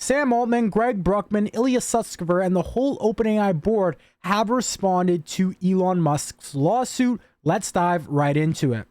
Sam Altman, Greg Brockman, Ilya Sutskever, and the whole OpenAI board have responded to Elon Musk's lawsuit. Let's dive right into it.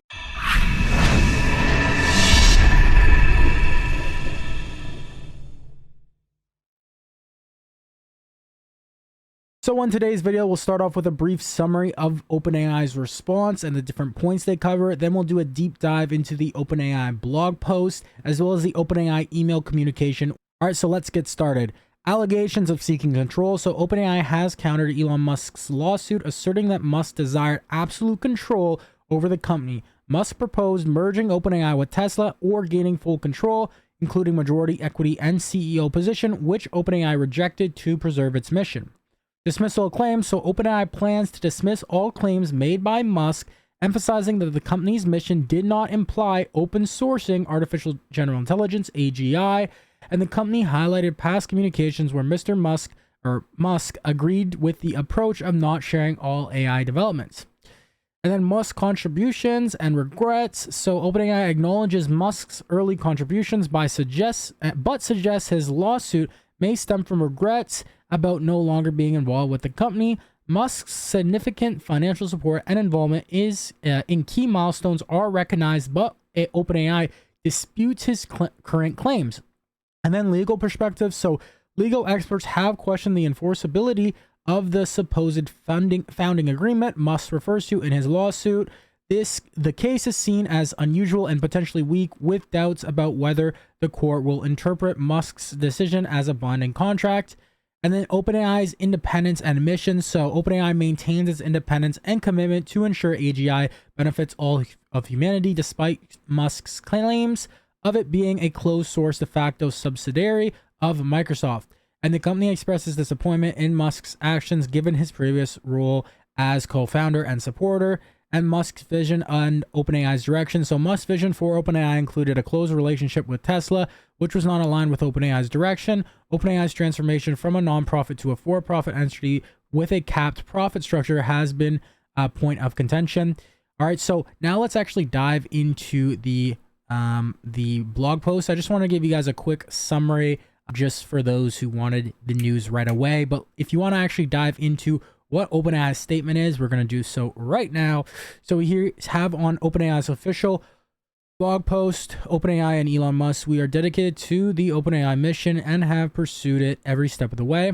So in today's video, we'll start off with a brief summary of OpenAI's response and the different points they cover. Then we'll do a deep dive into the OpenAI blog post, as well as the OpenAI email communication. All right, so let's get started. Allegations of seeking control. So OpenAI has countered Elon Musk's lawsuit, asserting that Musk desired absolute control over the company. Musk proposed merging OpenAI with Tesla or gaining full control, including majority equity and CEO position, which OpenAI rejected to preserve its mission. Dismissal of claims. So OpenAI plans to dismiss all claims made by Musk, emphasizing that the company's mission did not imply open sourcing artificial general intelligence, AGI, and the company highlighted past communications where Mr. Musk agreed with the approach of not sharing all AI developments. And then Musk's contributions and regrets. So OpenAI acknowledges Musk's early contributions but suggests his lawsuit may stem from regrets about no longer being involved with the company. Musk's significant financial support and involvement in key milestones are recognized, but OpenAI disputes his current claims. And then legal perspective. So legal experts have questioned the enforceability of the supposed founding agreement Musk refers to in his lawsuit. The case is seen as unusual and potentially weak, with doubts about whether the court will interpret Musk's decision as a binding contract. And then OpenAI's independence and mission. So OpenAI maintains its independence and commitment to ensure AGI benefits all of humanity, despite Musk's claims of it being a closed source de facto subsidiary of Microsoft. And the company expresses disappointment in Musk's actions given his previous role as co-founder and supporter, and Musk's vision and OpenAI's direction. So Musk's vision for OpenAI included a close relationship with Tesla, which was not aligned with OpenAI's direction. OpenAI's transformation from a non-profit to a for-profit entity with a capped profit structure has been a point of contention. All right, so now let's actually dive into the blog post. I just want to give you guys a quick summary just for those who wanted the news right away. But if you want to actually dive into what OpenAI's statement is, we're going to do so right now. So we here have on OpenAI's official blog post, OpenAI and Elon Musk, we are dedicated to the OpenAI mission and have pursued it every step of the way.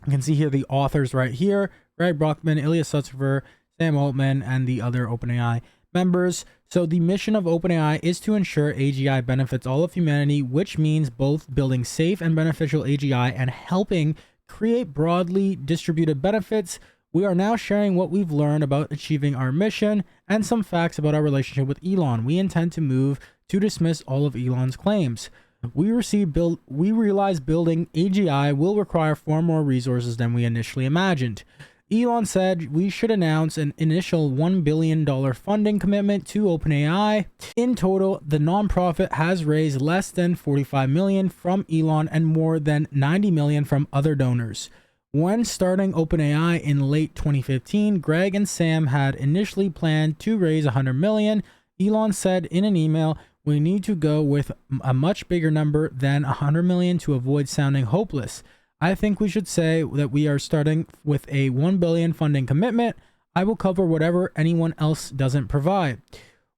You can see here the authors right here: Greg Brockman, Ilya Sutskever, Sam Altman, and the other OpenAI members. So the mission of OpenAI is to ensure AGI benefits all of humanity, which means both building safe and beneficial AGI and helping create broadly distributed benefits. We are now sharing what we've learned about achieving our mission and some facts about our relationship with Elon. We intend to move to dismiss all of Elon's claims. We realize building AGI will require far more resources than we initially imagined. Elon said we should announce an initial $1 billion funding commitment to OpenAI. In total, the nonprofit has raised less than $45 million from Elon and more than $90 million from other donors. When starting OpenAI in late 2015, Greg and Sam had initially planned to raise $100 million. Elon said in an email, "We need to go with a much bigger number than $100 million to avoid sounding hopeless. I think we should say that we are starting with a $1 billion funding commitment. I will cover whatever anyone else doesn't provide."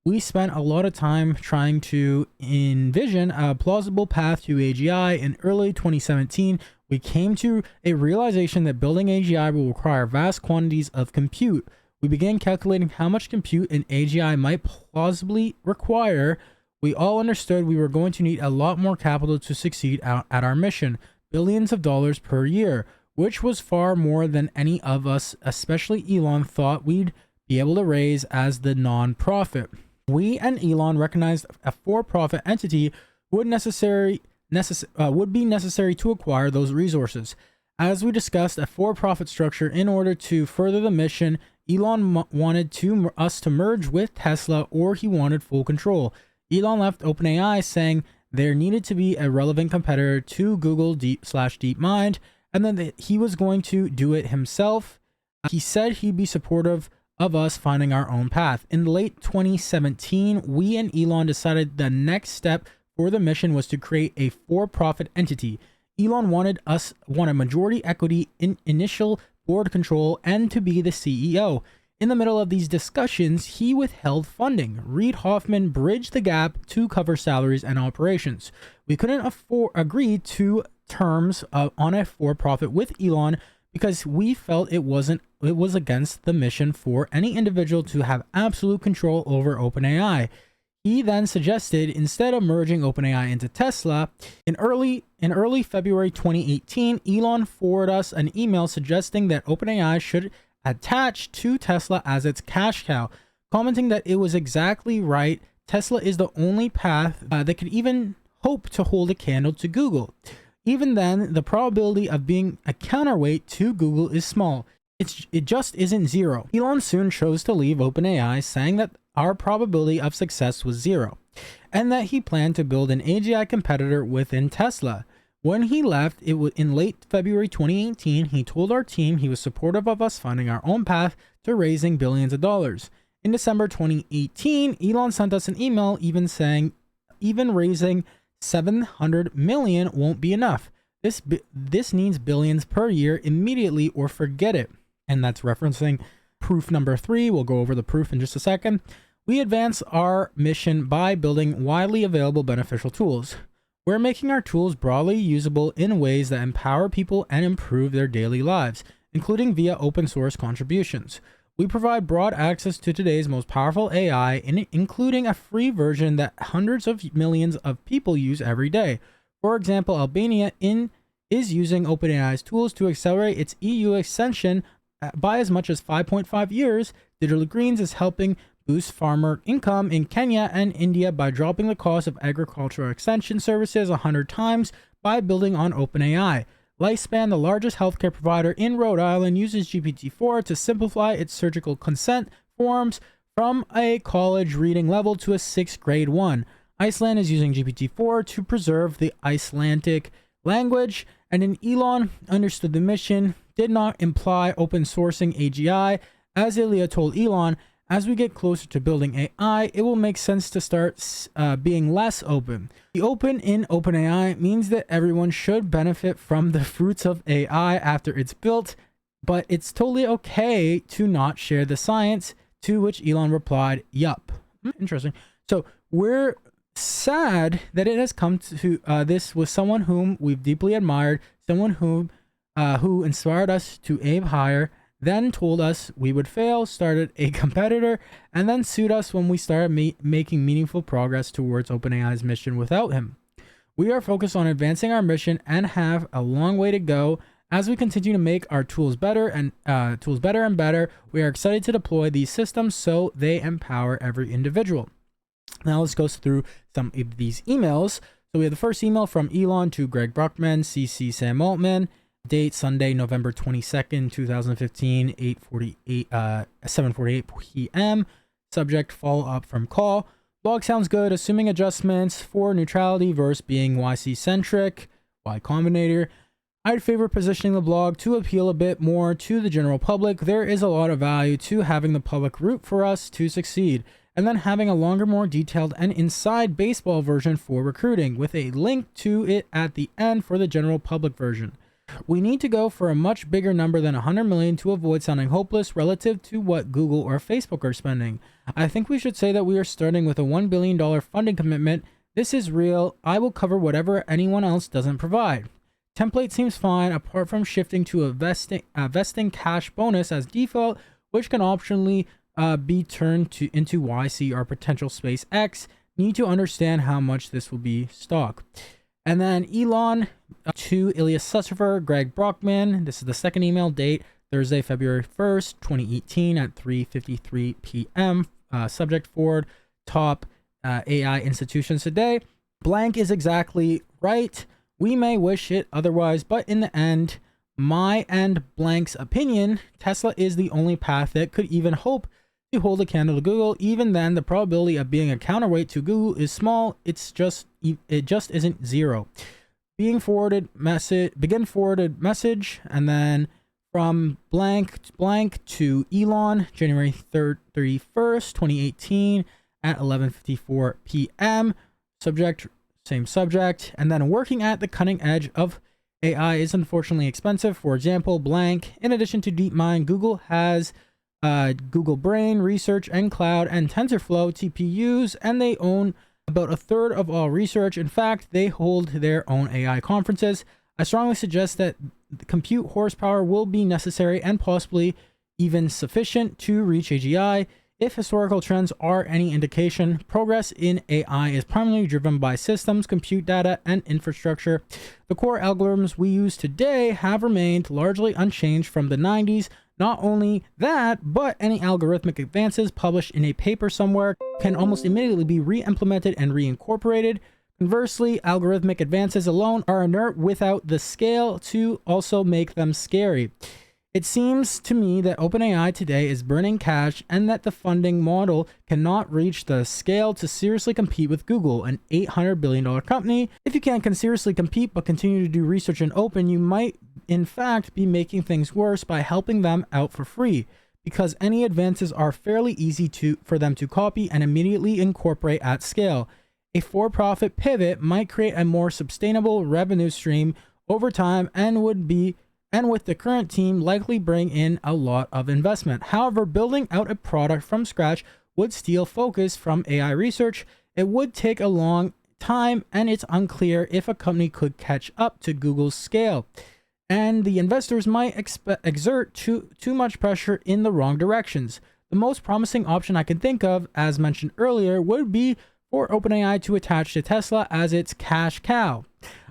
We spent a lot of time trying to envision a plausible path to AGI. In early 2017, we came to a realization that building AGI will require vast quantities of compute. We began calculating how much compute an AGI might plausibly require. We all understood we were going to need a lot more capital to succeed at our mission. Billions of dollars per year, which was far more than any of us, especially Elon, thought we'd be able to raise as the non-profit. We and Elon recognized a for-profit entity would be necessary to acquire those resources. As we discussed a for-profit structure in order to further the mission, Elon wanted us to merge with Tesla, or he wanted full control. Elon left OpenAI saying there needed to be a relevant competitor to Google DeepMind, and then that he was going to do it himself. He said he'd be supportive of us finding our own path. In late 2017, we and Elon decided the next step for the mission was to create a for-profit entity. Elon wanted majority equity in initial board control and to be the CEO. In the middle of these discussions, he withheld funding. Reid Hoffman bridged the gap to cover salaries and operations. We couldn't agree to terms on a for-profit with Elon because we felt it was against the mission for any individual to have absolute control over OpenAI. He then suggested, instead of merging OpenAI into Tesla, in early February 2018, Elon forwarded us an email suggesting that OpenAI should attach to Tesla as its cash cow, commenting that it was exactly right. Tesla is the only path that could even hope to hold a candle to Google. Even then, the probability of being a counterweight to Google is small. It just isn't zero. Elon soon chose to leave OpenAI, saying that our probability of success was zero, and that he planned to build an AGI competitor within Tesla. When he left, it was in late February 2018, he told our team he was supportive of us finding our own path to raising billions of dollars. In December 2018, Elon sent us an email even raising 700 million won't be enough. This needs billions per year immediately or forget it. And that's referencing proof number 3. We'll go over the proof in just a second. We advance our mission by building widely available beneficial tools. We're making our tools broadly usable in ways that empower people and improve their daily lives, including via open source contributions. We provide broad access to today's most powerful AI, including a free version that hundreds of millions of people use every day. For example, Albania is using OpenAI's tools to accelerate its EU extension by as much as 5.5 years. Digital Greens is helping boost farmer income in Kenya and India by dropping the cost of agricultural extension services 100 times by building on OpenAI. Lifespan, the largest healthcare provider in Rhode Island, uses GPT-4 to simplify its surgical consent forms from a college reading level to a 6th grade one. Iceland is using GPT-4 to preserve the Icelandic language, and Elon understood the mission did not imply open sourcing AGI. As Ilya told Elon, as we get closer to building AI, it will make sense to start being less open. The open in OpenAI means that everyone should benefit from the fruits of AI after it's built, but it's totally okay to not share the science, to which Elon replied, yup. Interesting. So we're sad that it has come to this with someone whom we've deeply admired, someone who inspired us to aim higher, then told us we would fail, started a competitor, and then sued us when we started making meaningful progress towards OpenAI's mission without him. We are focused on advancing our mission and have a long way to go. As we continue to make our tools better and better, we are excited to deploy these systems so they empower every individual. Now let's go through some of these emails. So we have the first email from Elon to Greg Brockman, CC Sam Altman. Date Sunday, November 22nd, 2015, 7:48 p.m. Subject, follow-up from call. Blog sounds good, assuming adjustments for neutrality versus being YC-centric, Y Combinator. I'd favor positioning the blog to appeal a bit more to the general public. There is a lot of value to having the public root for us to succeed, and then having a longer, more detailed and inside baseball version for recruiting, with a link to it at the end for the general public version. We need to go for a much bigger number than 100 million to avoid sounding hopeless relative to what Google or Facebook are spending. I think we should say that we are starting with a $1 billion funding commitment. This is real. I will cover whatever anyone else doesn't provide. Template seems fine, apart from shifting to a vesting cash bonus as default, which can optionally be turned into YC or potential SpaceX. Need to understand how much this will be stock. And then Elon to Ilya Sutskever, Greg Brockman. This is the second email, date Thursday, February 1st, 2018 at 3:53 p.m. Subject, forward, top AI institutions today. Blank is exactly right. We may wish it otherwise, but in the end, my and blank's opinion, Tesla is the only path that could even hope to hold a candle to Google. Even then, the probability of being a counterweight to Google is small. It just isn't zero. Begin forwarded message, and then from blank to Elon, January 31st, 2018 at 11:54 p.m. Subject, same subject, and then working at the cutting edge of AI is unfortunately expensive. For example, blank. In addition to DeepMind, Google has Google Brain, Research, and Cloud, and TensorFlow TPUs, and they own about a third of all research. In fact, they hold their own AI conferences. I strongly suggest that compute horsepower will be necessary and possibly even sufficient to reach AGI. If historical trends are any indication, progress in AI is primarily driven by systems, compute data, and infrastructure. The core algorithms we use today have remained largely unchanged from the 90s. Not only that, but any algorithmic advances published in a paper somewhere can almost immediately be re-implemented and reincorporated. Conversely, algorithmic advances alone are inert without the scale to also make them scary. It seems to me that OpenAI today is burning cash and that the funding model cannot reach the scale to seriously compete with Google, an $800 billion company. If you can't seriously compete but continue to do research in open, you might in fact be making things worse by helping them out for free, because any advances are fairly easy for them to copy and immediately incorporate at scale. A for-profit pivot might create a more sustainable revenue stream over time and with the current team likely bring in a lot of investment. However, building out a product from scratch would steal focus from AI research. It would take a long time, and it's unclear if a company could catch up to Google's scale. And the investors might exert too much pressure in the wrong directions. The most promising option I can think of, as mentioned earlier, would be for OpenAI to attach to Tesla as its cash cow.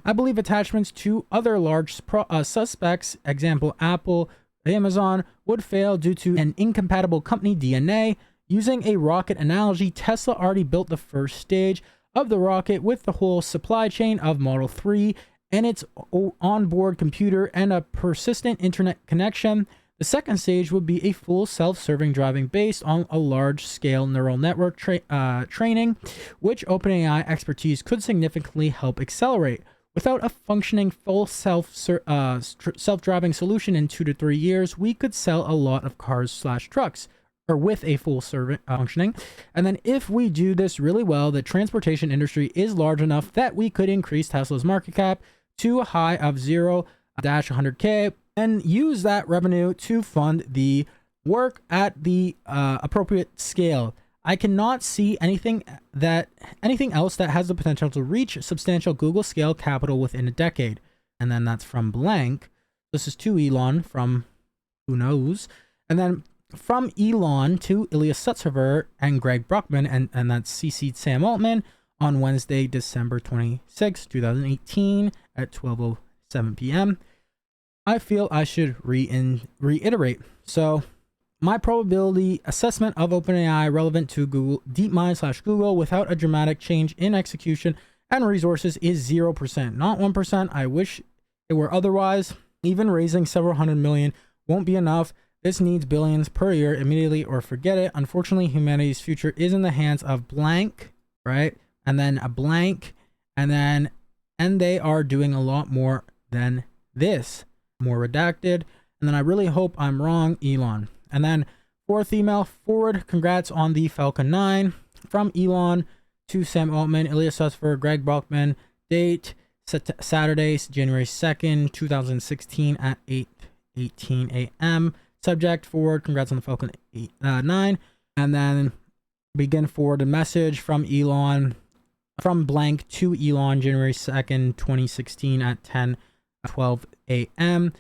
I believe attachments to other large suspects, example Apple, Amazon, would fail due to an incompatible company DNA. Using a rocket analogy, Tesla already built the first stage of the rocket with the whole supply chain of Model 3 and its onboard computer and a persistent internet connection. The second stage would be a full self-serving driving based on a large-scale neural network training, which OpenAI expertise could significantly help accelerate. Without a functioning full self-driving solution in 2 to 3 years, we could sell a lot of cars/trucks, or with a full functioning. And then if we do this really well, the transportation industry is large enough that we could increase Tesla's market cap to a high of 0-100K and use that revenue to fund the work at the appropriate scale. I cannot see anything else that has the potential to reach substantial Google scale capital within a decade. And then that's from blank. This is to Elon from who knows. And then from Elon to Ilya Sutskever and Greg Brockman, and that's CC'd Sam Altman on Wednesday, December 26, 2018 at 12:07 p.m. I feel I should reiterate. So my probability assessment of OpenAI relevant to Google DeepMind/Google without a dramatic change in execution and resources is 0%, not 1%. I wish it were otherwise. Even raising several hundred million won't be enough. This needs billions per year immediately or forget it. Unfortunately, humanity's future is in the hands of blank, right? And then a blank, and they are doing a lot more than this. More redacted. And then I really hope I'm wrong, Elon. And then fourth email forward, congrats on the Falcon 9 from Elon to Sam Altman, Ilya Sutskever, Greg Brockman. Date Saturday, January 2nd, 2016 at 8:18 a.m. Subject forward, congrats on the Falcon 9. And then begin forward a message from Elon, from blank to Elon, January 2nd, 2016 at 10:12 a.m.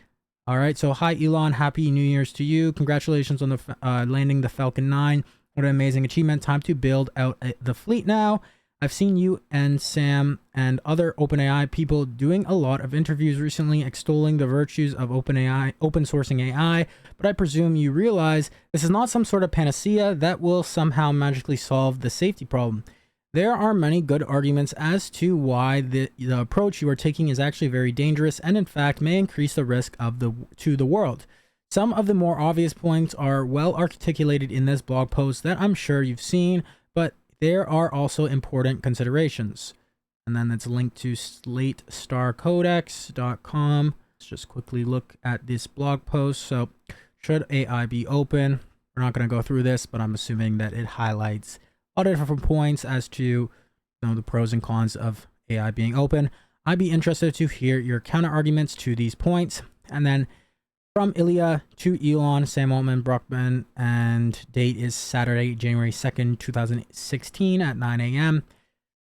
All right, so hi Elon, happy New Year's to you. Congratulations on the landing the Falcon 9. What an amazing achievement. Time to build out the fleet now. I've seen you and Sam and other OpenAI people doing a lot of interviews recently extolling the virtues of OpenAI, open sourcing AI, but I presume you realize this is not some sort of panacea that will somehow magically solve the safety problem. There are many good arguments as to why the approach you are taking is actually very dangerous and in fact may increase the risk to the world. Some of the more obvious points are well articulated in this blog post that I'm sure you've seen, but there are also important considerations. And then it's linked to slatestarcodex.com. Let's just quickly look at this blog post. So should AI be open? We're not going to go through this, but I'm assuming that it highlights all the different points as to the pros and cons of AI being open. I'd be interested to hear your counter arguments to these points. And then from Ilya to Elon, Sam Altman, Brockman, and date is Saturday, January 2nd, 2016 at 9 a.m.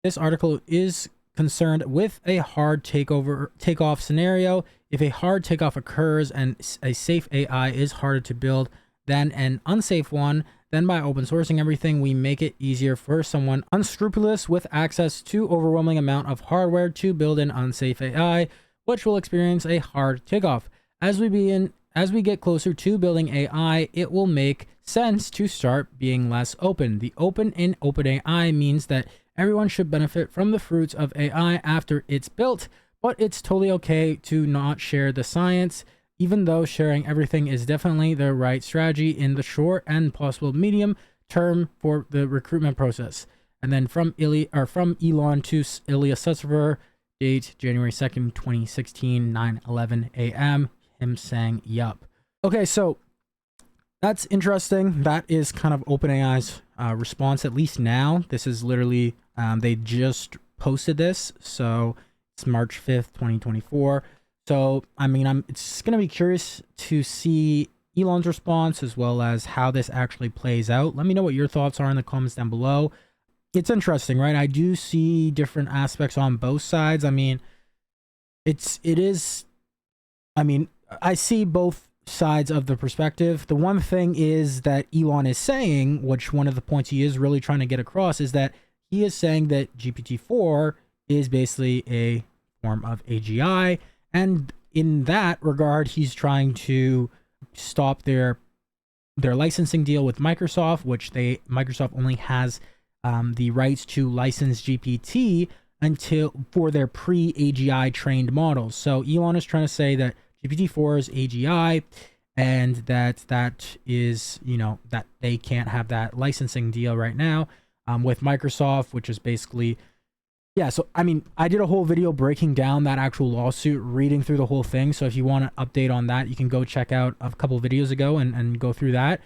This article is concerned with a hard takeoff scenario. If a hard takeoff occurs and a safe AI is harder to build than an unsafe one, then by open sourcing everything, we make it easier for someone unscrupulous with access to overwhelming amount of hardware to build an unsafe AI, which will experience a hard takeoff. As we get closer to building AI, it will make sense to start being less open. The open in OpenAI means that everyone should benefit from the fruits of AI after it's built, but it's totally okay to not share the science, even though sharing everything is definitely the right strategy in the short and possible medium term for the recruitment process. And then from Elon to Ilya Sutskever, date January 2nd, 2016, 9:11 a.m. Him saying, yup. Okay, so that's interesting. That is kind of OpenAI's response, at least now. This is literally, they just posted this. So it's March 5th, 2024. So, I mean, it's going to be curious to see Elon's response as well as how this actually plays out. Let me know what your thoughts are in the comments down below. It's interesting, right? I do see different aspects on both sides. I mean, I see both sides of the perspective. The one thing is that Elon is saying, which one of the points he is really trying to get across, is that he is saying that GPT-4 is basically a form of AGI. And in that regard, he's trying to stop their licensing deal with Microsoft, which Microsoft only has the rights to license GPT for their pre-AGI trained models. So Elon is trying to say that GPT-4 is AGI, and that is, that they can't have that licensing deal right now with Microsoft, which is basically, yeah. So, I mean, I did a whole video breaking down that actual lawsuit, reading through the whole thing. So if you want an update on that, you can go check out a couple videos ago and go through that.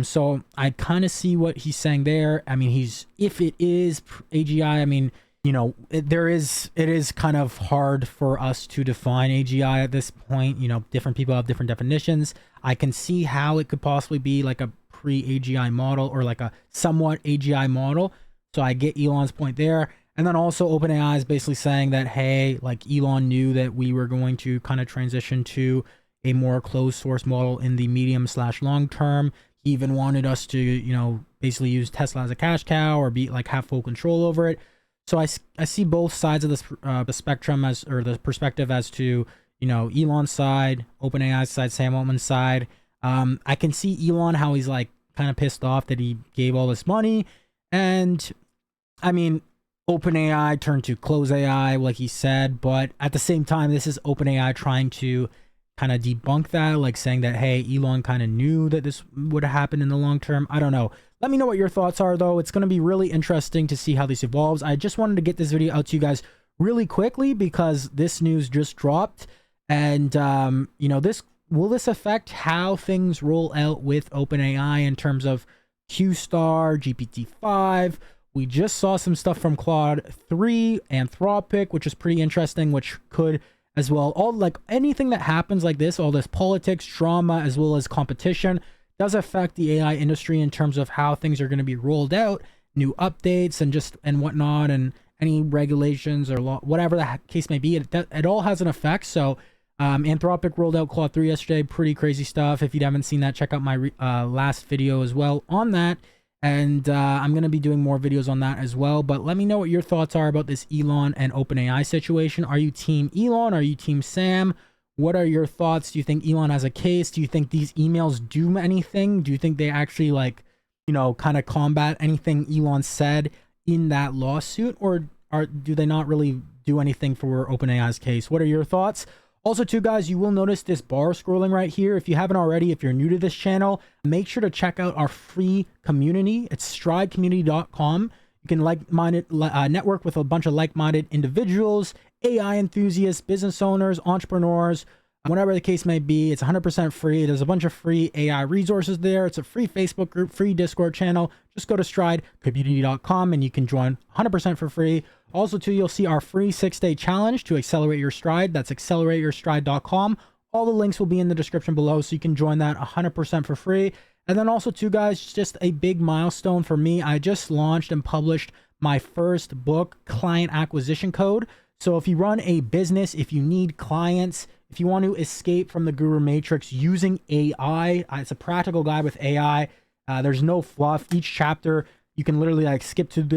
So I kind of see what he's saying there. I mean, if it is AGI, I mean, it is kind of hard for us to define AGI at this point. Different people have different definitions. I can see how it could possibly be like a pre-AGI model or like a somewhat AGI model. So I get Elon's point there. And then also OpenAI is basically saying that, hey, like Elon knew that we were going to kind of transition to a more closed source model in the medium/long term. He even wanted us to, basically use Tesla as a cash cow or have full control over it. So I see both sides of this the spectrum the perspective as to, Elon's side, OpenAI's side, Sam Altman's side. I can see Elon, how he's like kind of pissed off that he gave all this money. And I mean, OpenAI turned to close AI, like he said, but at the same time, this is OpenAI trying to kind of debunk that, like saying that, hey, Elon kind of knew that this would happen in the long term. I don't know. Let me know what your thoughts are, though. It's going to be really interesting to see how this evolves. I just wanted to get this video out to you guys really quickly because this news just dropped. And, will this affect how things roll out with OpenAI in terms of Q-Star, GPT-5? We just saw some stuff from Claude 3, Anthropic, which is pretty interesting, which could as well, anything that happens like this, all this politics, drama, as well as competition, does affect the AI industry in terms of how things are going to be rolled out, new updates and whatnot, and any regulations or law, whatever the case may be. It all has an effect. So Anthropic rolled out Claude 3 yesterday. Pretty crazy stuff. If you haven't seen that, check out my last video as well on that. And I'm going to be doing more videos on that as well. But let me know what your thoughts are about this Elon and OpenAI situation. Are you team Elon? Are you team Sam? What are your thoughts? Do you think Elon has a case? Do you think these emails do anything? Do you think they actually kind of combat anything Elon said in that lawsuit? Or do they not really do anything for OpenAI's case? What are your thoughts? Also, too, guys, you will notice this bar scrolling right here. If you haven't already, if you're new to this channel, make sure to check out our free community. It's stridecommunity.com. You can network with a bunch of like-minded individuals, AI enthusiasts, business owners, entrepreneurs, Whatever the case may be, it's 100% free. There's a bunch of free AI resources there. It's a free Facebook group, free Discord channel. Just go to stridecommunity.com and you can join 100% for free. Also, too, you'll see our free 6-day challenge to accelerate your stride. That's accelerateyourstride.com. All the links will be in the description below, so you can join that 100% for free. And then also, too, guys, just a big milestone for me. I just launched and published my first book, Client Acquisition Code. So if you run a business, if you need clients, if you want to escape from the guru matrix using AI, it's a practical guide with AI. There's no fluff. Each chapter, you can literally like skip through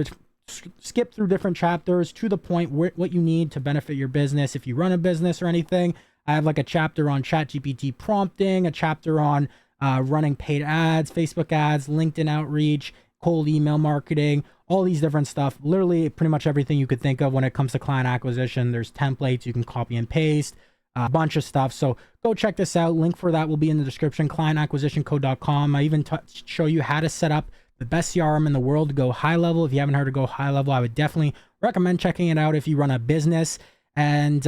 different chapters to the point what you need to benefit your business. If you run a business or anything, I have like a chapter on ChatGPT prompting, a chapter on running paid ads, Facebook ads, LinkedIn outreach, cold email marketing, all these different stuff. Literally pretty much everything you could think of when it comes to client acquisition. There's templates you can copy and paste, a bunch of stuff. So go check this out. Link for that will be in the description, clientacquisitioncode.com. I even show you how to set up the best CRM in the world to GoHighLevel. If you haven't heard of GoHighLevel, I would definitely recommend checking it out if you run a business. And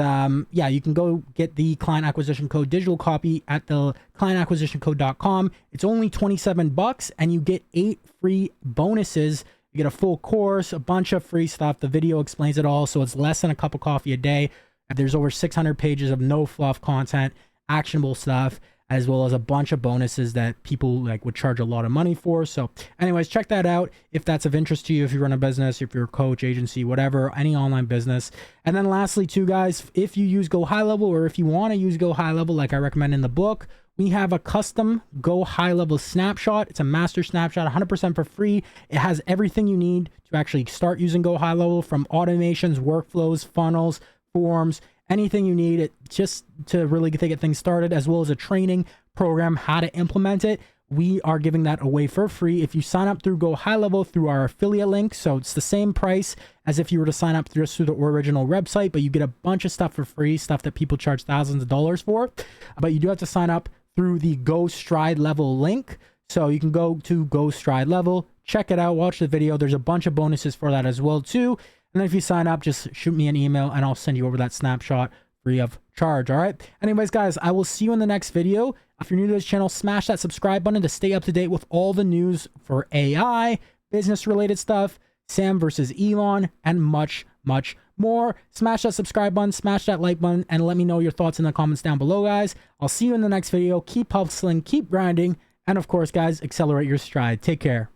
yeah, you can go get the client acquisition code digital copy at the clientacquisitioncode.com. It's only $27 and you get 8 free bonuses. You get a full course, a bunch of free stuff. The video explains it all. So it's less than a cup of coffee a day. There's over 600 pages of no fluff content, actionable stuff, as well as a bunch of bonuses that people like would charge a lot of money for. So anyways, check that out if that's of interest to you, if you run a business, if you're a coach, agency, whatever, any online business. And then lastly too, guys, if you use GoHighLevel, or if you want to use GoHighLevel like I recommend in the book, we have a custom GoHighLevel snapshot. It's a master snapshot, 100% for free. It has everything you need to actually start using GoHighLevel, from automations, workflows, funnels, forms, anything you need it just to really get things started, as well as a training program how to implement it. We are giving that away for free if you sign up through GoHighLevel through our affiliate link. So it's the same price as if you were to sign up through the original website, but you get a bunch of stuff for free, stuff that people charge thousands of dollars for. But you do have to sign up through the GoStrideLevel link. So you can go to GoStrideLevel, check it out, watch the video. There's a bunch of bonuses for that as well too. And then if you sign up, just shoot me an email and I'll send you over that snapshot free of charge. All right. Anyways, guys, I will see you in the next video. If you're new to this channel, smash that subscribe button to stay up to date with all the news for AI, business related stuff, Sam versus Elon, and much, much more. Smash that subscribe button, smash that like button, and let me know your thoughts in the comments down below, guys. I'll see you in the next video. Keep hustling, keep grinding, and of course, guys, accelerate your stride. Take care.